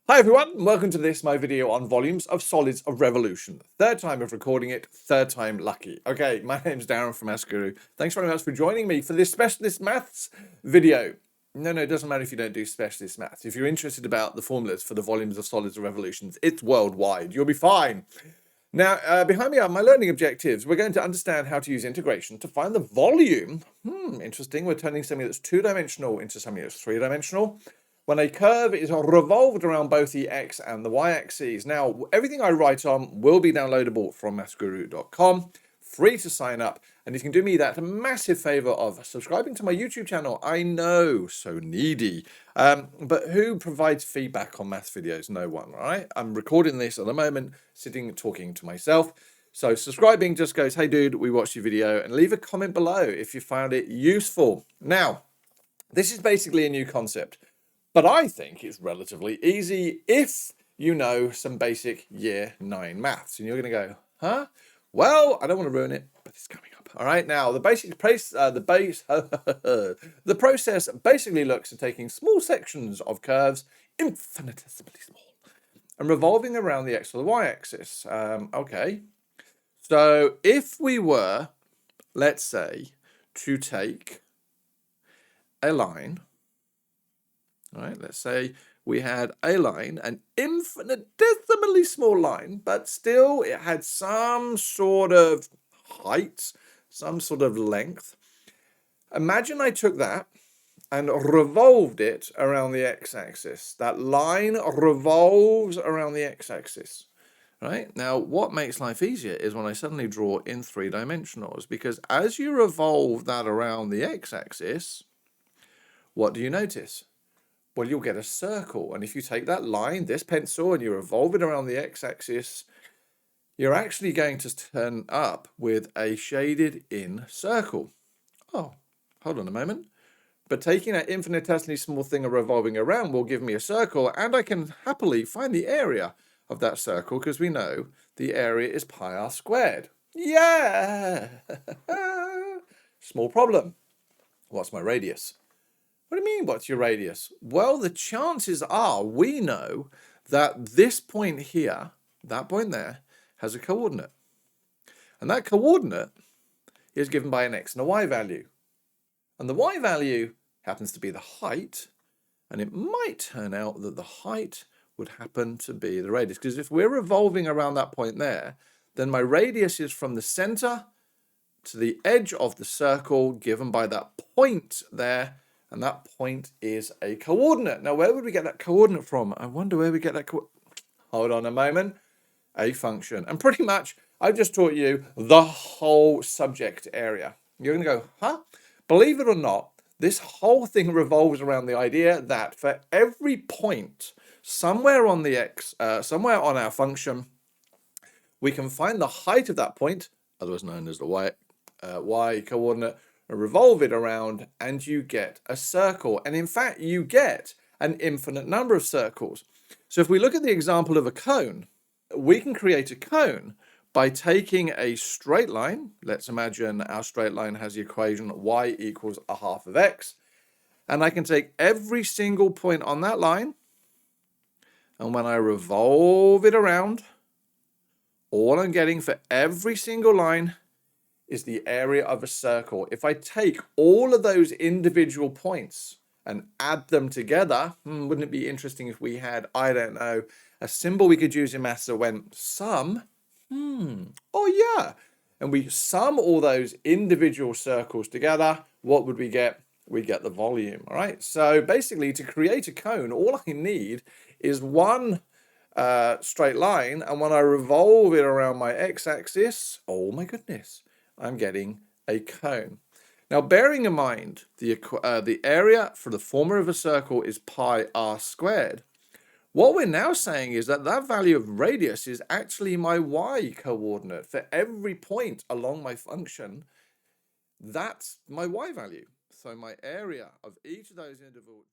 Hi everyone, and welcome to this, my video on volumes of solids of revolution. Third time of recording it, third time lucky. Okay, my name's Darren from Maths Guru. Thanks very much for joining me for this specialist maths video. No, it doesn't matter if you don't do specialist maths. If you're interested about the formulas for the volumes of solids of revolutions, it's worldwide. You'll be fine. Now, behind me are my learning objectives. We're going to understand how to use integration to find the volume. Interesting. We're turning something that's two-dimensional into something that's three-dimensional when a curve is revolved around both the x and the y-axes. Now, everything I write on will be downloadable from mathsguru.com, free to sign up, and you can do me that massive favor of subscribing to my YouTube channel. I know, so needy. But who provides feedback on maths videos? No one, right? I'm recording this at the moment, sitting talking to myself. So subscribing just goes, hey dude, we watched your video, and leave a comment below if you found it useful. Now, this is basically a new concept, but I think it's relatively easy if you know some basic year 9 maths. And you're going to go, huh? Well, I don't want to ruin it, but it's coming up. All right, now the the process basically looks at taking small sections of curves, infinitesimally small, and revolving around the x or the y-axis. Okay, so if we were, let's say, to take a line. All right, let's say we had a line, an infinitesimally small line, but still it had some sort of height, some sort of length. Imagine I took that and revolved it around the x-axis. That line revolves around the x-axis. Right? Now, what makes life easier is when I suddenly draw in 3 dimensionals, because as you revolve that around the x-axis, what do you notice? Well, you'll get a circle. And if you take that line, this pencil, and you revolve it around the x-axis, you're actually going to turn up with a shaded in circle. Oh, hold on a moment. But taking that infinitesimally small thing and revolving around will give me a circle, and I can happily find the area of that circle because we know the area is pi r squared. Yeah! Small problem. What's my radius? What do you mean, what's your radius? Well, the chances are we know that this point here, that point there, has a coordinate. And that coordinate is given by an x and a y value. And the y value happens to be the height, and it might turn out that the height would happen to be the radius. Because if we're revolving around that point there, then my radius is from the center to the edge of the circle given by that point there. And that point is a coordinate. Now, where would we get that coordinate from? I wonder where we get that Hold on a moment. A function. And pretty much, I just taught you the whole subject area. You're going to go, huh? Believe it or not, this whole thing revolves around the idea that for every point somewhere on the somewhere on our function, we can find the height of that point, otherwise known as the y coordinate, revolve it around, and you get a circle. And in fact, you get an infinite number of circles. So if we look at the example of a cone, we can create a cone by taking a straight line. Let's imagine our straight line has the equation y equals a half of x. And I can take every single point on that line, and when I revolve it around, all I'm getting for every single line is the area of a circle. If I take all of those individual points and add them together, wouldn't it be interesting if we had, I don't know, a symbol we could use in maths that went sum? Oh yeah. And we sum all those individual circles together, what would we get? We get the volume, all right? So basically, to create a cone, all I need is one straight line, and when I revolve it around my x-axis, oh my goodness, I'm getting a cone. Now, bearing in mind the area for the formula of a circle is pi r squared, what we're now saying is that that value of radius is actually my y coordinate. For every point along my function, that's my y value. So my area of each of those individual